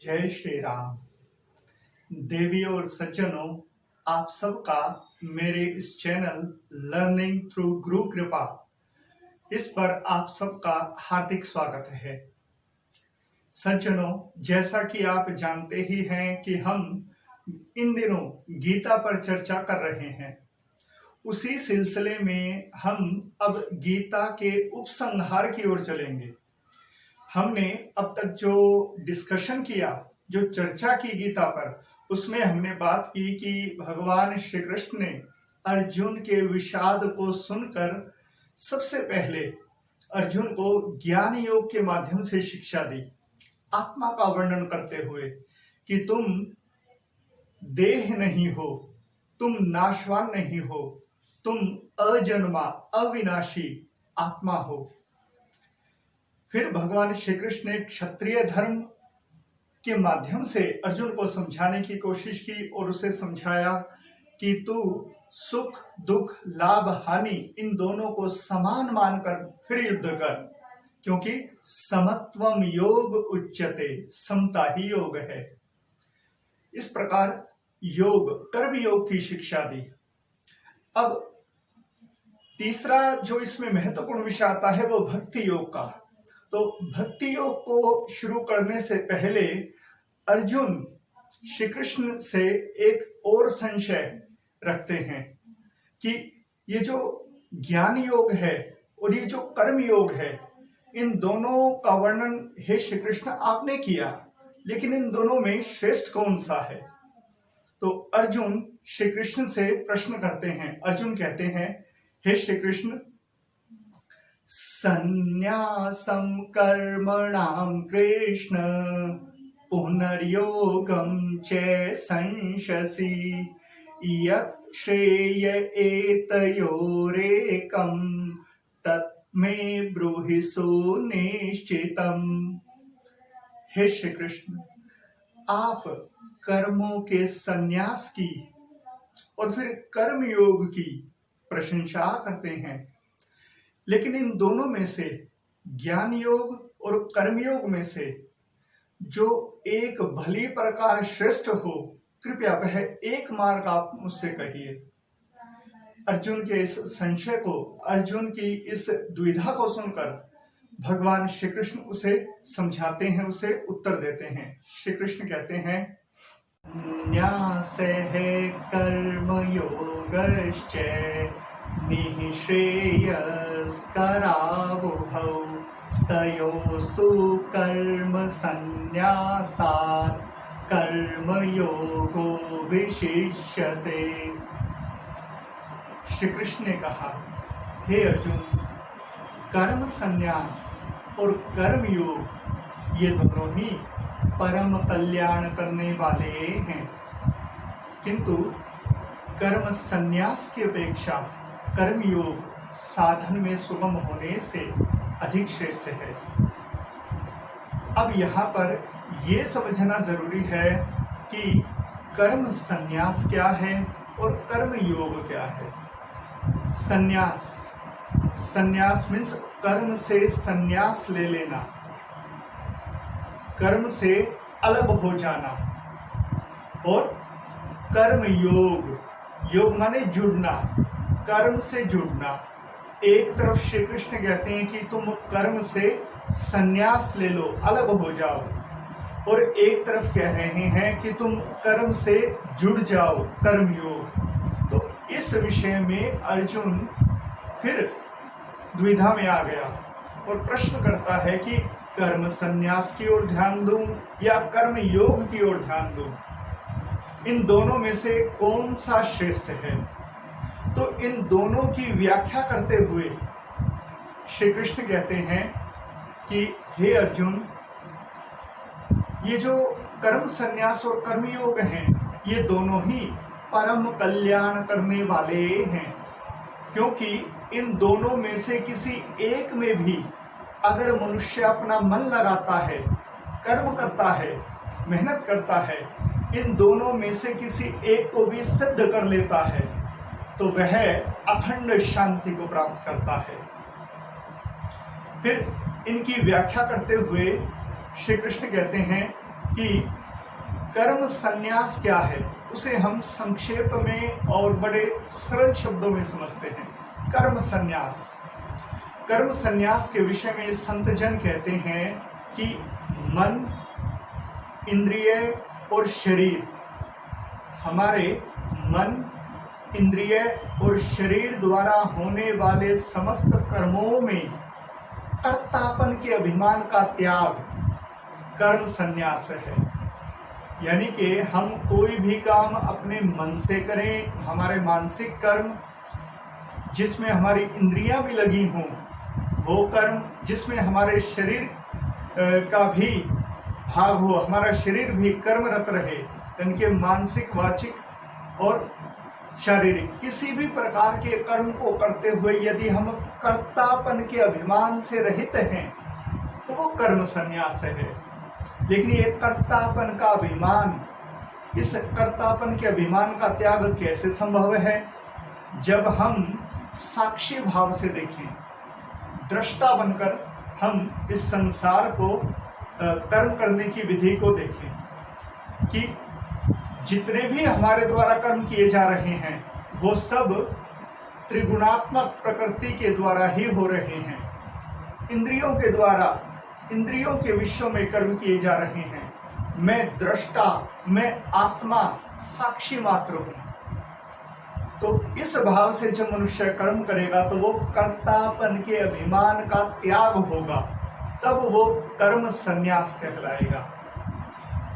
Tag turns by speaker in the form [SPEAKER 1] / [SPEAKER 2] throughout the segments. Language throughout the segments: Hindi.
[SPEAKER 1] जय श्री राम। देवी और सज्जनों, आप सबका मेरे इस चैनल लर्निंग थ्रू गुरु कृपा इस पर आप सबका हार्दिक स्वागत है। सज्जनों, जैसा कि आप जानते ही हैं कि हम इन दिनों गीता पर चर्चा कर रहे हैं। उसी सिलसिले में हम अब गीता के उपसंहार की ओर चलेंगे। हमने अब तक जो डिस्कशन किया, जो चर्चा की गीता पर, उसमें हमने बात की कि भगवान श्री कृष्ण ने अर्जुन के विषाद को सुनकर सबसे पहले अर्जुन को ज्ञान योग के माध्यम से शिक्षा दी, आत्मा का वर्णन करते हुए कि तुम देह नहीं हो, तुम नाशवान नहीं हो, तुम अजन्मा अविनाशी आत्मा हो। फिर भगवान श्री कृष्ण ने क्षत्रिय धर्म के माध्यम से अर्जुन को समझाने की कोशिश की और उसे समझाया कि तू सुख दुख लाभ हानि इन दोनों को समान मानकर फिर युद्ध कर, क्योंकि समत्वम योग उच्यते, समता ही योग है। इस प्रकार योग, कर्म योग की शिक्षा दी। अब तीसरा जो इसमें महत्वपूर्ण विषय आता है वो भक्ति योग का। तो भक्ति योग को शुरू करने से पहले अर्जुन श्री कृष्ण से एक और संशय रखते हैं कि ये जो ज्ञान योग है और ये जो कर्म योग है, इन दोनों का वर्णन हे श्री कृष्ण आपने किया, लेकिन इन दोनों में श्रेष्ठ कौन सा है? तो अर्जुन श्री कृष्ण से प्रश्न करते हैं। अर्जुन कहते हैं, हे श्री कृष्ण, संन्यासं कर्मणां कृष्ण पुनर्योगं च संशसि यत् श्रेय एतयोरेकं तत्मे ब्रूहि सुनिश्चितम्। हे श्री कृष्ण, आप कर्मों के संन्यास की और फिर कर्म योग की प्रशंसा करते हैं, लेकिन इन दोनों में से ज्ञान योग और कर्मयोग में से जो एक भली प्रकार श्रेष्ठ हो, कृपया वह एक मार्ग आप मुझसे कहिए। अर्जुन के इस संशय को, अर्जुन की इस दुविधा को सुनकर भगवान श्री कृष्ण उसे समझाते हैं, उसे उत्तर देते हैं। श्री कृष्ण कहते हैं, न्यासः कर्मयोगश्च निःश्रेयस्करावुभौ तयोस्तु कर्म संन्यासात् कर्मयोगो विशिष्यते। श्री कृष्ण ने कहा, हे अर्जुन, कर्म संन्यास और कर्म योग ये दोनों ही परम कल्याण करने वाले हैं, किंतु कर्म संन्यास की अपेक्षा कर्मयोग साधन में सुगम होने से अधिक श्रेष्ठ है। अब यहाँ पर यह समझना जरूरी है कि कर्म संन्यास क्या है और कर्म योग क्या है। संन्यास, संन्यास मीन्स कर्म से संन्यास ले लेना, कर्म से अलग हो जाना। और कर्म योग, योग माने जुड़ना, कर्म से जुड़ना। एक तरफ श्री कृष्ण कहते हैं कि तुम कर्म से संन्यास ले लो, अलग हो जाओ, और एक तरफ कह रहे हैं कि तुम कर्म से जुड़ जाओ, कर्म योग। तो इस विषय में अर्जुन फिर द्विधा में आ गया और प्रश्न करता है कि कर्म संन्यास की ओर ध्यान दूं या कर्म योग की ओर ध्यान दूं, इन दोनों में से कौन सा श्रेष्ठ है? तो इन दोनों की व्याख्या करते हुए श्री कृष्ण कहते हैं कि हे अर्जुन, ये जो कर्म संन्यास और कर्मयोग हैं, ये दोनों ही परम कल्याण करने वाले हैं, क्योंकि इन दोनों में से किसी एक में भी अगर मनुष्य अपना मन लगाता है, कर्म करता है, मेहनत करता है, इन दोनों में से किसी एक को भी सिद्ध कर लेता है, तो वह अखंड शांति को प्राप्त करता है। फिर इनकी व्याख्या करते हुए श्री कृष्ण कहते हैं कि कर्म संन्यास क्या है, उसे हम संक्षेप में और बड़े सरल शब्दों में समझते हैं। कर्म संन्यास, कर्म संन्यास के विषय में संत जन कहते हैं कि मन, इंद्रिय और शरीर, हमारे मन, इंद्रिय और शरीर द्वारा होने वाले समस्त कर्मों में कर्तापन के अभिमान का त्याग कर्म संन्यास है। यानी कि हम कोई भी काम अपने मन से करें, हमारे मानसिक कर्म जिसमें हमारी इंद्रियां भी लगी हों, वो कर्म जिसमें हमारे शरीर का भी भाग हो, हमारा शरीर भी कर्मरत रहे, इनके मानसिक, वाचिक और शारीरिक किसी भी प्रकार के कर्म को करते हुए यदि हम कर्तापन के अभिमान से रहित हैं तो वो कर्म संन्यास है। लेकिन ये कर्तापन का अभिमान, इस कर्तापन के अभिमान का त्याग कैसे संभव है? जब हम साक्षी भाव से देखें, दृष्टा बनकर हम इस संसार को कर्म करने की विधि को देखें कि जितने भी हमारे द्वारा कर्म किए जा रहे हैं वो सब त्रिगुणात्मक प्रकृति के द्वारा ही हो रहे हैं। इंद्रियों के द्वारा, इंद्रियों के विषयों में कर्म किए जा रहे हैं। मैं दृष्टा, मैं आत्मा, साक्षी मात्र हूं। तो इस भाव से जब मनुष्य कर्म करेगा तो वो कर्तापन के अभिमान का त्याग होगा, तब वो कर्म संन्यास कहलाएगा।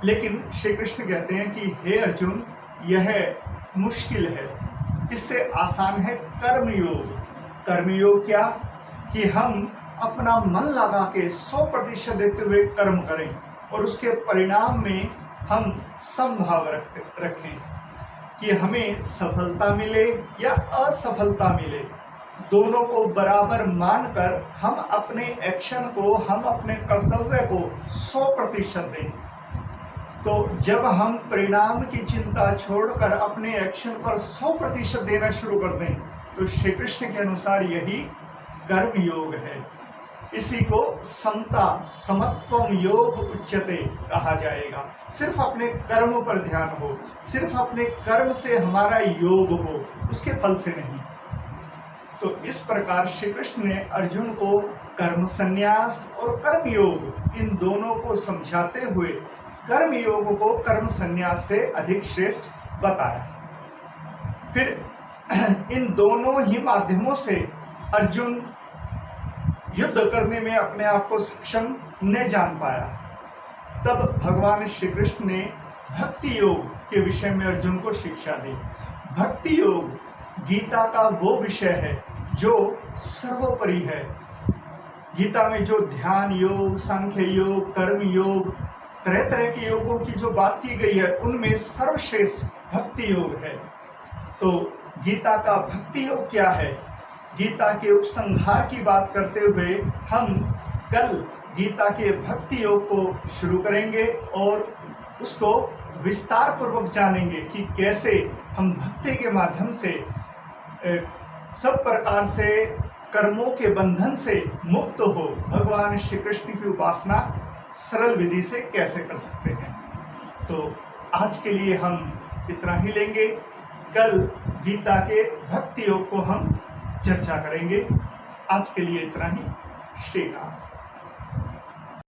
[SPEAKER 1] लेकिन श्री कृष्ण कहते हैं कि हे अर्जुन, यह मुश्किल है, इससे आसान है कर्मयोग। कर्मयोग क्या? कि हम अपना मन लगा के 100% देते हुए कर्म करें और उसके परिणाम में हम समभाव रखें कि हमें सफलता मिले या असफलता मिले, दोनों को बराबर मानकर हम अपने एक्शन को, हम अपने कर्तव्य को 100% दें। तो जब हम परिणाम की चिंता छोड़कर अपने एक्शन पर 100% देना शुरू कर दें तो श्री कृष्ण के अनुसार यही कर्म योग है। इसी को समता, समत्वम योग उच्यते कहा जाएगा। सिर्फ अपने कर्म पर ध्यान हो, सिर्फ अपने कर्म से हमारा योग हो, उसके फल से नहीं। तो इस प्रकार श्री कृष्ण ने अर्जुन को कर्म संन्यास और कर्म योग, इन दोनों को समझाते हुए कर्म योग को कर्म संन्यास से अधिक श्रेष्ठ बताया। फिर इन दोनों ही माध्यमों से अर्जुन युद्ध करने में अपने आप को सक्षम न जान पाया। तब भगवान श्री कृष्ण ने भक्ति योग के विषय में अर्जुन को शिक्षा दी। भक्ति योग गीता का वो विषय है जो सर्वोपरि है। गीता में जो ध्यान योग, सांख्य योग, कर्म योग, तरह तरह के योगों की जो बात की गई है, उनमें सर्वश्रेष्ठ भक्ति योग है। तो गीता का भक्ति योग क्या है? गीता के उपसंहार की बात करते हुए हम कल गीता के भक्ति योग को शुरू करेंगे और उसको विस्तार पूर्वक जानेंगे कि कैसे हम भक्ति के माध्यम से सब प्रकार से कर्मों के बंधन से मुक्त हो भगवान श्री कृष्ण की उपासना सरल विधि से कैसे कर सकते हैं। तो आज के लिए हम इतना ही लेंगे। कल गीता के भक्ति योग को हम चर्चा करेंगे। आज के लिए इतना ही। श्री राम।